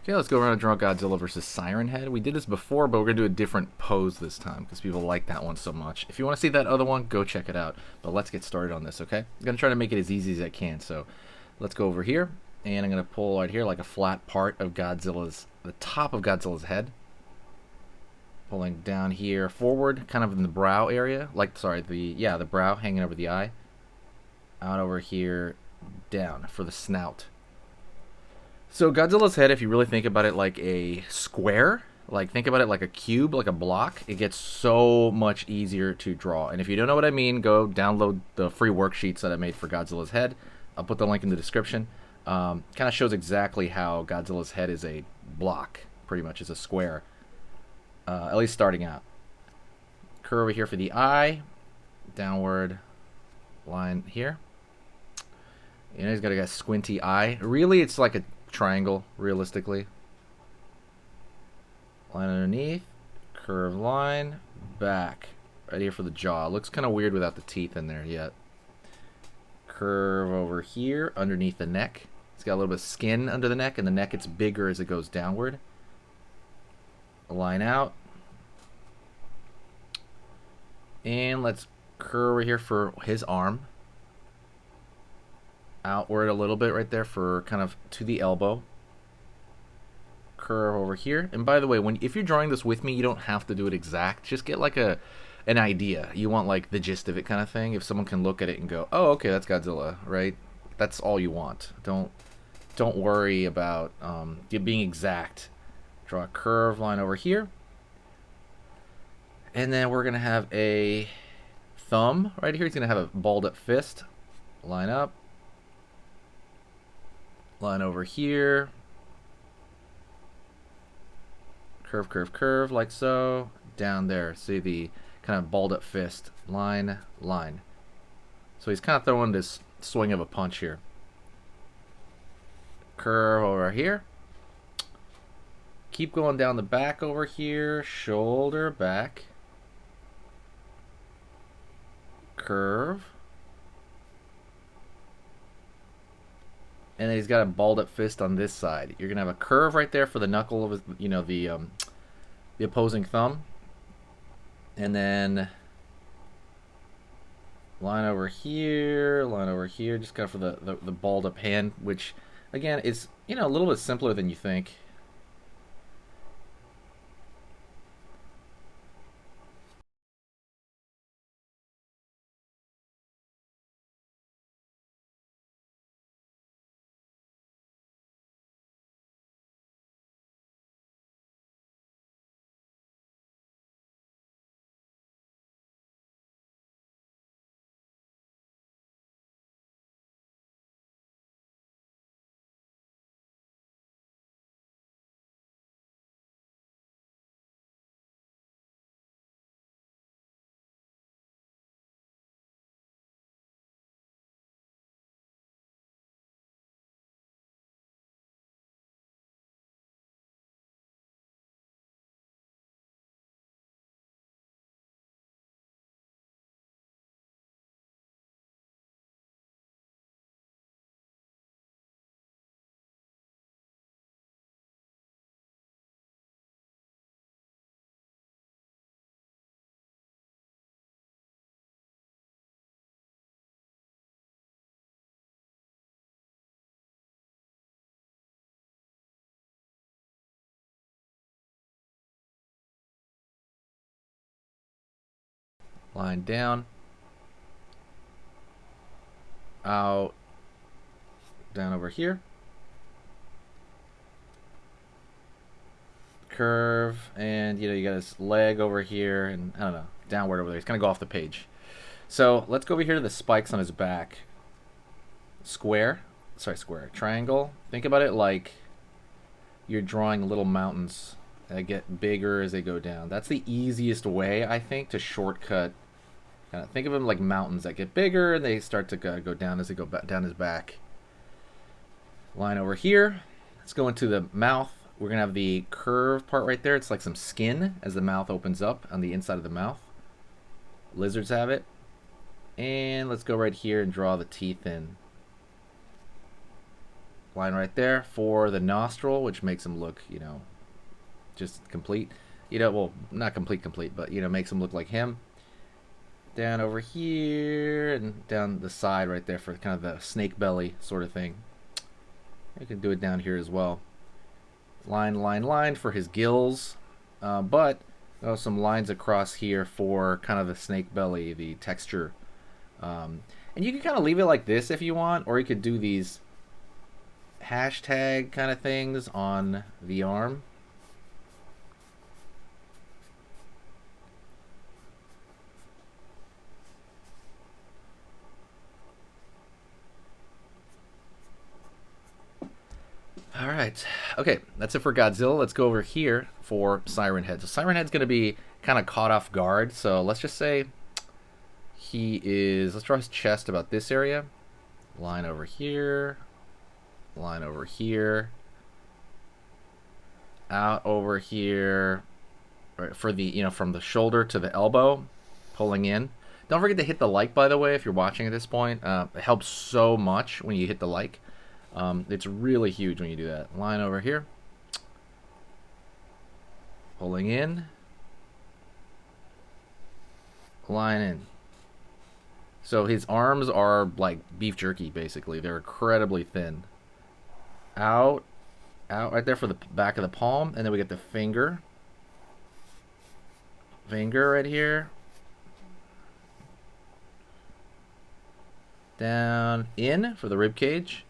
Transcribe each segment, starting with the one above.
Okay, let's go around and draw Godzilla versus Siren head. We did this before, but we're going to do a different pose this time because people like that one so much. If you want to see that other one, go check it out. But let's get started on this, okay? I'm going to try to make it as easy as I can. So let's go over here, and I'm going to pull right here like a flat part of the top of Godzilla's head. Pulling down here forward, kind of in the brow area. The brow hanging over the eye. Out over here, down for the snout. So Godzilla's head, if you really think about it like a square, like think about it like a cube, like a block, it gets so much easier to draw. And if you don't know what I mean, go download the free worksheets that I made for Godzilla's head. I'll put the link in the description. Kind of shows exactly how Godzilla's head is a block, pretty much is a square, at least starting out. Curve over here for the eye, downward line here. And he's got a squinty eye. Really, it's like a triangle, realistically. Line underneath, curved line, back. Right here for the jaw. Looks kind of weird without the teeth in there yet. Curve over here, underneath the neck. It's got a little bit of skin under the neck, and the neck gets bigger as it goes downward. Line out. And let's curve over here for his arm. Outward a little bit right there for kind of to the elbow. Curve over here. And by the way, if you're drawing this with me, you don't have to do it exact. Just get like an idea. You want like the gist of it kind of thing. If someone can look at it and go, "Oh, okay, that's Godzilla," right? That's all you want. Don't worry about being exact. Draw a curved line over here. And then we're going to have a thumb right here. He's going to have a balled up fist. Line up. Line over here. Curve, curve, curve, like so. Down there. See the kind of balled up fist. Line, line. So he's kind of throwing this swing of a punch here. Curve over here. Keep going down the back over here. Shoulder back. Curve. And then he's got a balled up fist on this side. You're gonna have a curve right there for the knuckle of his, the opposing thumb, and then line over here, just kind of for the balled up hand, which again is a little bit simpler than you think. Line down, out, down over here. Curve, and you got his leg over here, and I don't know, downward over there. He's gonna go off the page. So let's go over here to the spikes on his back. Square, triangle. Think about it like you're drawing little mountains that get bigger as they go down. That's the easiest way, I think, to shortcut. Think of them like mountains that get bigger and they start to go down as they go down his back. Line over here. Let's go into the mouth. We're going to have the curved part right there. It's like some skin as the mouth opens up on the inside of the mouth. Lizards have it. And let's go right here and draw the teeth in. line right there for the nostril, which makes him look, you know, just complete. You know, well, not complete, but, you know, makes him look like him. Down over here and down the side right there for kind of the snake belly sort of thing. You can do it down here as well. Line for his gills, but some lines across here for kind of the snake belly, the texture. And you can kind of leave it like this if you want, or you could do these hashtag kind of things on the arm. Alright, okay, that's it for Godzilla. Let's go over here for Siren Head. So Siren Head's going to be kind of caught off guard, so let's just say he is, let's draw his chest about this area. Line over here, line over here, out over here, right, for the, you know, from the shoulder to the elbow, pulling in. Don't forget to hit the like, by the way, if you're watching at this point. It helps so much when you hit the like. It's really huge when you do that. Line over here. Pulling in. Line in. So his arms are like beef jerky, basically. They're incredibly thin. Out right there for the back of the palm. And then we get the finger. Finger right here. Down in for the rib cage.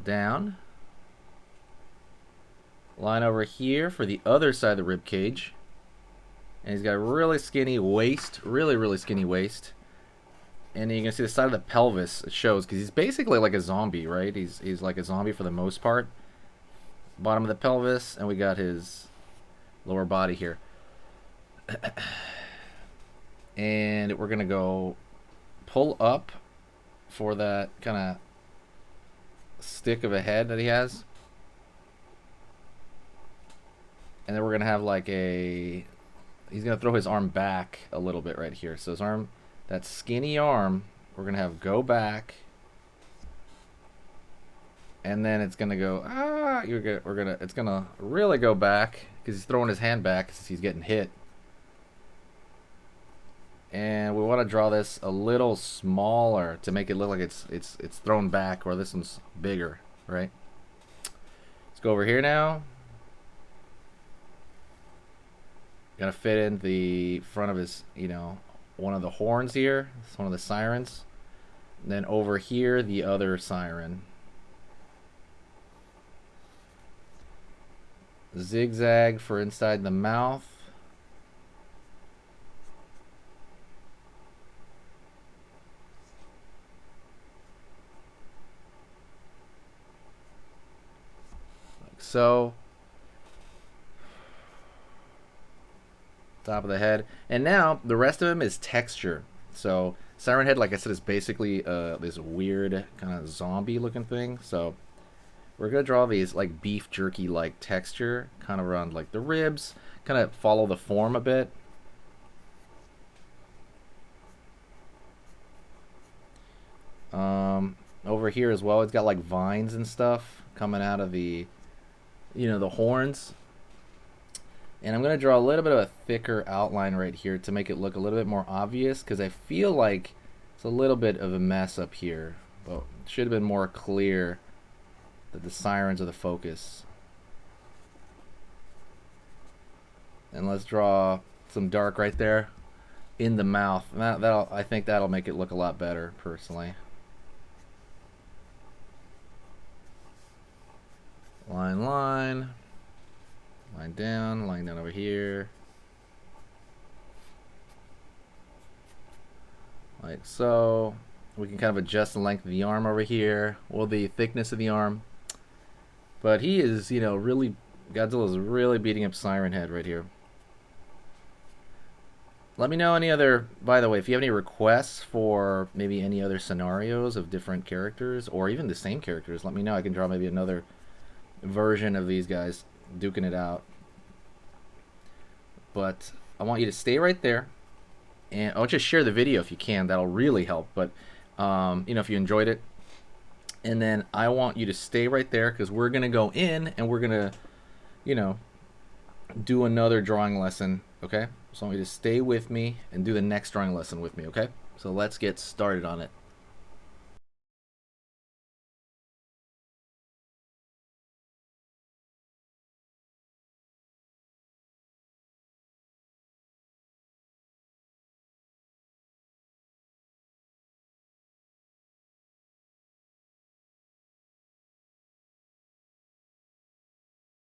Down. Line over here for the other side of the rib cage. And he's got a really skinny waist, really skinny waist. And you can see the side of the pelvis, it shows, because he's basically like a zombie, right? He's like a zombie for the most part. Bottom of the pelvis, and we got his lower body here. And we're going to go pull up for that kind of stick of a head that he has. And then we're going to have like a... He's going to throw his arm back a little bit right here. So his arm, that skinny arm, we're going to have go back. And then it's going to go, it's going to really go back because he's throwing his hand back because he's getting hit. And we want to draw this a little smaller to make it look like it's thrown back, or this one's bigger, right? Let's go over here now. Gonna fit in the front of his, you know, one of the horns here. It's one of the sirens. And then over here, the other siren. Zigzag for inside the mouth. Like so. Top of the head. And now the rest of him is texture. So Siren Head, like I said, is basically this weird kind of zombie looking thing. So we're gonna draw these like beef jerky like texture kind of around like the ribs, kind of follow the form a bit. Over here as well, it's got like vines and stuff coming out of the, you know, the horns. And I'm going to draw a little bit of a thicker outline right here to make it look a little bit more obvious, because I feel like it's a little bit of a mess up here. But it should have been more clear that the sirens are the focus. And let's draw some dark right there in the mouth. And I think that'll make it look a lot better, personally. Line. Line down over here. Like so. We can kind of adjust the length of the arm over here, or the thickness of the arm. But he is, you know, really, Godzilla is really beating up Siren Head right here. Let me know any other, by the way, if you have any requests for maybe any other scenarios of different characters, or even the same characters, let me know. I can draw maybe another version of these guys duking it out. But I want you to stay right there, and I want you to share the video if you can. That'll really help. But you know, if you enjoyed it, And then I want you to stay right there because we're going to go in and we're going to, you know, do another drawing lesson, okay? So I want you to stay with me and do the next drawing lesson with me, okay? So let's get started on it.